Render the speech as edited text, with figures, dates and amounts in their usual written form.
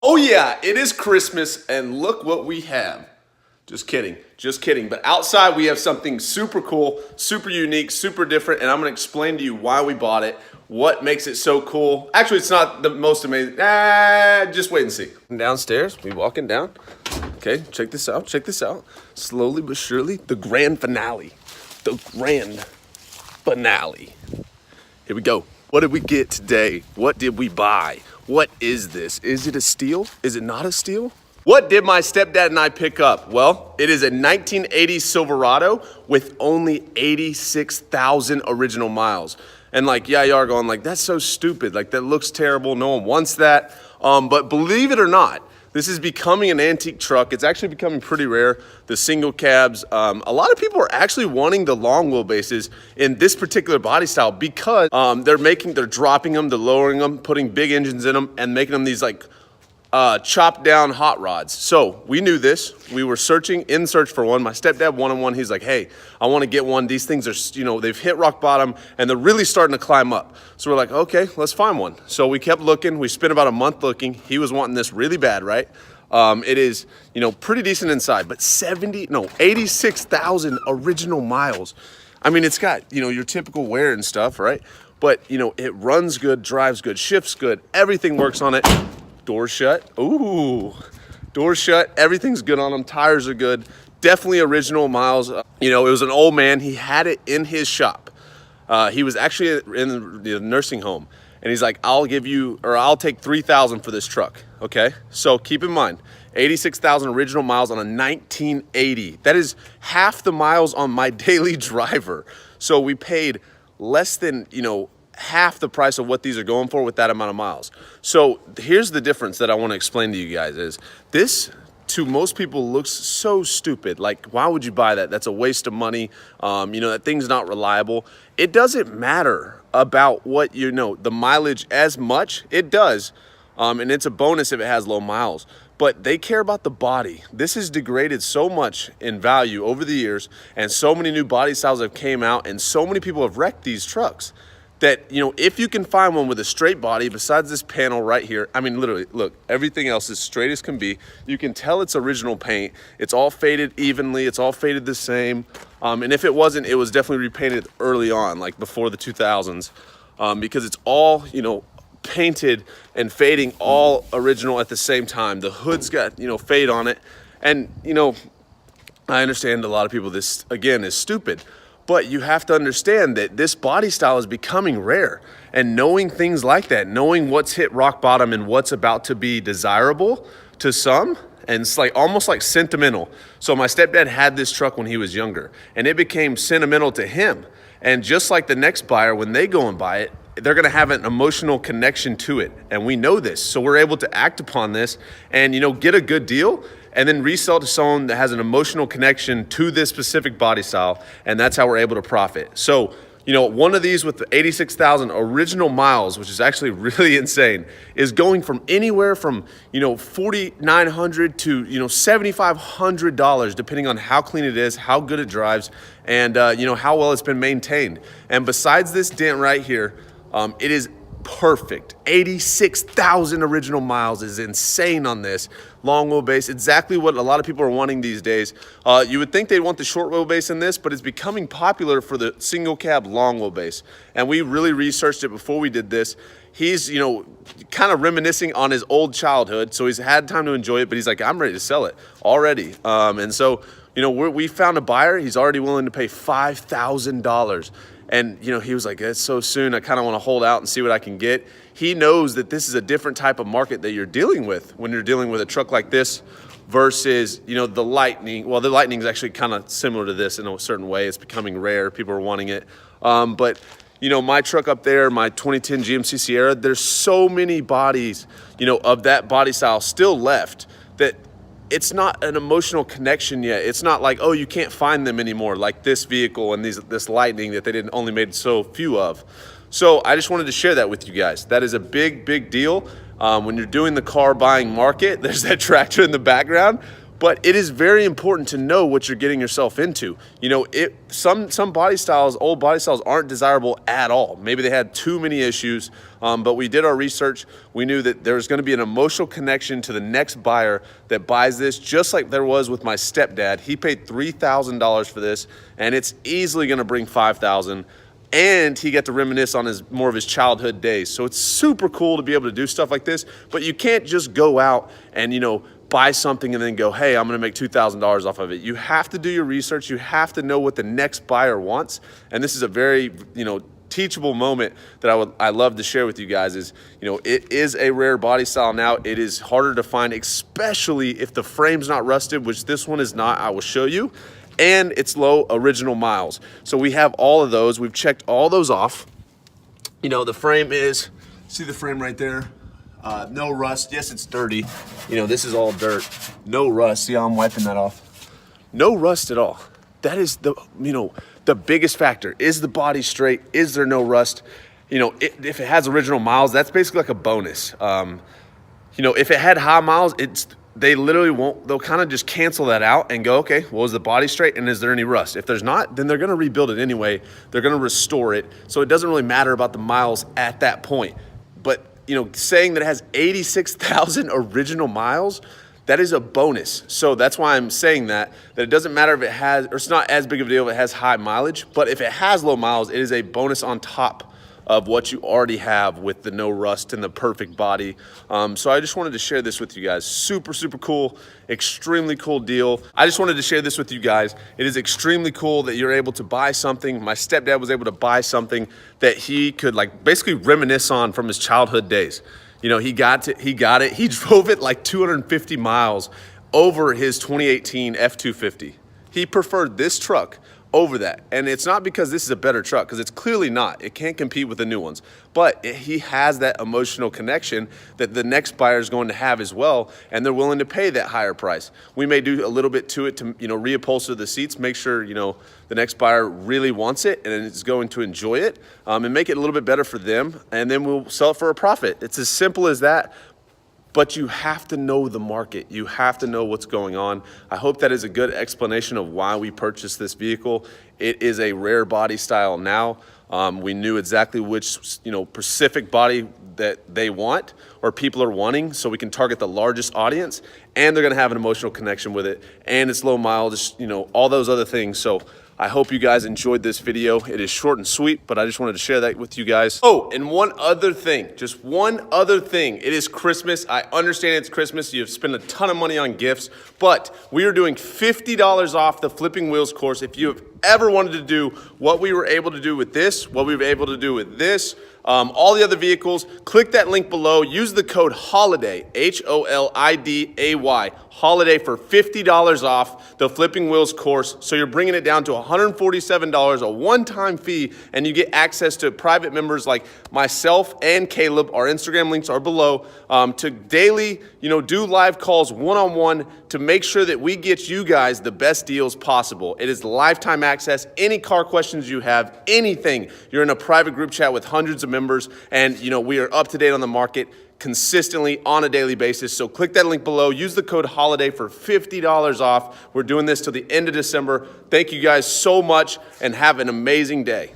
Oh yeah, it is Christmas and look what we have. Just kidding, just kidding. But outside we have something super cool, super unique, super different, and I'm gonna explain to you why we bought it, what makes it so cool. Actually, it's not the most amazing, just wait and see. Downstairs, we walking down. Okay, check this out, check this out. Slowly but surely, the grand finale. The grand finale. Here we go. What did we get today? What did we buy? What is this? Is it a steal? Is it not a steal? What did my stepdad and I pick up? Well, it is a 1980 Silverado with only 86,000 original miles. And like, yeah, you are going like, that's so stupid. Like that looks terrible. No one wants that. But believe it or not, this is becoming an antique truck. It's actually becoming pretty rare, the single cabs. A lot of people are actually wanting the long wheelbases in this particular body style because they're dropping them, they're lowering them, putting big engines in them, and making them these like chopped down hot rods. So we knew this. We were in search for one. My stepdad wanted one. He's like, hey, I want to get one. These things are, they've hit rock bottom and they're really starting to climb up. So we're like, okay, let's find one. So we kept looking. We spent about a month looking. He was wanting this really bad, right? It is, pretty decent inside, but 86,000 original miles. I mean, it's got, your typical wear and stuff, right? But, it runs good, drives good, shifts good. Everything works on it. Door shut. Ooh, door shut. Everything's good on them. Tires are good. Definitely original miles. It was an old man. He had it in his shop. He was actually in the nursing home. And he's like, I'll take 3,000 for this truck. Okay. So keep in mind, 86,000 original miles on a 1980. That is half the miles on my daily driver. So we paid less than, half the price of what these are going for with that amount of miles. So here's the difference that I want to explain to you guys is this to most people looks so stupid. Like, why would you buy that? That's a waste of money. That thing's not reliable. It doesn't matter about what, the mileage as much. It does. And it's a bonus if it has low miles. But they care about the body. This has degraded so much in value over the years, and so many new body styles have came out, and so many people have wrecked these trucks. That, if you can find one with a straight body besides this panel right here, I mean, literally, look, everything else is straight as can be. You can tell it's original paint. It's all faded evenly. It's all faded the same. And if it wasn't, it was definitely repainted early on, like before the 2000s, because it's all, painted and fading all original at the same time. The hood's got, fade on it. And, I understand a lot of people, this, again, is stupid. But you have to understand that this body style is becoming rare, and knowing things like that, knowing what's hit rock bottom and what's about to be desirable to some, and it's like almost like sentimental. So my stepdad had this truck when he was younger, and it became sentimental to him. And just like the next buyer, when they go and buy it, they're gonna have an emotional connection to it. And we know this, so we're able to act upon this and get a good deal and then resell to someone that has an emotional connection to this specific body style, and that's how we're able to profit. So, one of these with the 86,000 original miles, which is actually really insane, is going from anywhere from, $4,900 to, $7,500, depending on how clean it is, how good it drives, and, how well it's been maintained. And besides this dent right here, it is perfect. 86,000 original miles is insane on this long wheelbase. Exactly what a lot of people are wanting these days. You would think they'd want the short wheelbase in this, but it's becoming popular for the single cab long wheelbase. And we really researched it before we did this. He's, kind of reminiscing on his old childhood. So he's had time to enjoy it, but he's like, I'm ready to sell it already. And so, we found a buyer. He's already willing to pay $5,000. And, he was like, that's so soon. I kind of want to hold out and see what I can get. He knows that this is a different type of market that you're dealing with when you're dealing with a truck like this versus, the Lightning. Well, the Lightning is actually kind of similar to this in a certain way. It's becoming rare. People are wanting it. But, my truck up there, my 2010 GMC Sierra, there's so many bodies, of that body style still left that it's not an emotional connection yet. It's not like, oh, you can't find them anymore, like this vehicle and this Lightning that they didn't only made so few of. So I just wanted to share that with you guys. That is a big, big deal. When you're doing the car buying market, there's that tractor in the background. But it is very important to know what you're getting yourself into. You know, some body styles, old body styles, aren't desirable at all. Maybe they had too many issues, but we did our research. We knew that there's going to be an emotional connection to the next buyer that buys this, just like there was with my stepdad. He paid $3,000 for this, and it's easily going to bring $5,000. And he got to reminisce on more of his childhood days. So it's super cool to be able to do stuff like this, but you can't just go out and, you know, buy something and then go, hey, I'm gonna make $2,000 off of it. You have to do your research. You have to know what the next buyer wants. And this is a very, you know, teachable moment that I love to share with you guys is, you know, it is a rare body style now. It is harder to find, especially if the frame's not rusted, which this one is not, I will show you. And it's low original miles. So we have all of those. We've checked all those off. You know, the frame is, see the frame right there? No rust. Yes, it's dirty. You know, this is all dirt. No rust. See how I'm wiping that off? No rust at all. That is the, you know, the biggest factor. Is the body straight? Is there no rust? You know, if it has original miles, that's basically like a bonus. You know, if it had high miles, they literally won't, they'll kind of just cancel that out and go, okay, well, is the body straight and is there any rust? If there's not, then they're gonna rebuild it anyway. They're gonna restore it. So it doesn't really matter about the miles at that point. But, you know, saying that it has 86,000 original miles, that is a bonus. So that's why I'm saying that it doesn't matter if it has, or it's not as big of a deal if it has high mileage, but if it has low miles, it is a bonus on top of what you already have with the no rust and the perfect body. So I just wanted to share this with you guys. Super, super cool, extremely cool deal. I just wanted to share this with you guys. It is extremely cool that you're able to buy something. My stepdad was able to buy something that he could like basically reminisce on from his childhood days. You know, he got it. He drove it like 250 miles over his 2018 F-250. He preferred this truck over that. And it's not because this is a better truck, because it's clearly not. It can't compete with the new ones. But he has that emotional connection that the next buyer is going to have as well, and they're willing to pay that higher price. We may do a little bit to it to, you know, reupholster the seats, make sure, you know, the next buyer really wants it and is going to enjoy it, and make it a little bit better for them, and then we'll sell it for a profit. It's as simple as that. But you have to know the market. You have to know what's going on. I hope that is a good explanation of why we purchased this vehicle. It is a rare body style now. We knew exactly which, you know, specific body that they want or people are wanting, so we can target the largest audience, and they're gonna have an emotional connection with it, and it's low mileage, you know, all those other things. So I hope you guys enjoyed this video. It is short and sweet, but I just wanted to share that with you guys. Oh, and one other thing, just one other thing. It is Christmas. I understand it's Christmas. You've spent a ton of money on gifts, but we are doing $50 off the Flipping Wheels course. If you have ever wanted to do what we were able to do with this, what we were able to do with this, all the other vehicles, click that link below. Use the code HOLIDAY, HOLIDAY, HOLIDAY for $50 off the Flipping Wheels course. So you're bringing it down to $147, a one-time fee, and you get access to private members like myself and Caleb. Our Instagram links are below, to daily, you know, do live calls one-on-one to make sure that we get you guys the best deals possible. It is lifetime access. Any car questions you have, anything, you're in a private group chat with hundreds of members, and you know, we are up to date on the market consistently on a daily basis. So click that link below, use the code HOLIDAY for $50 off. We're doing this till the end of December. Thank you guys so much and have an amazing day.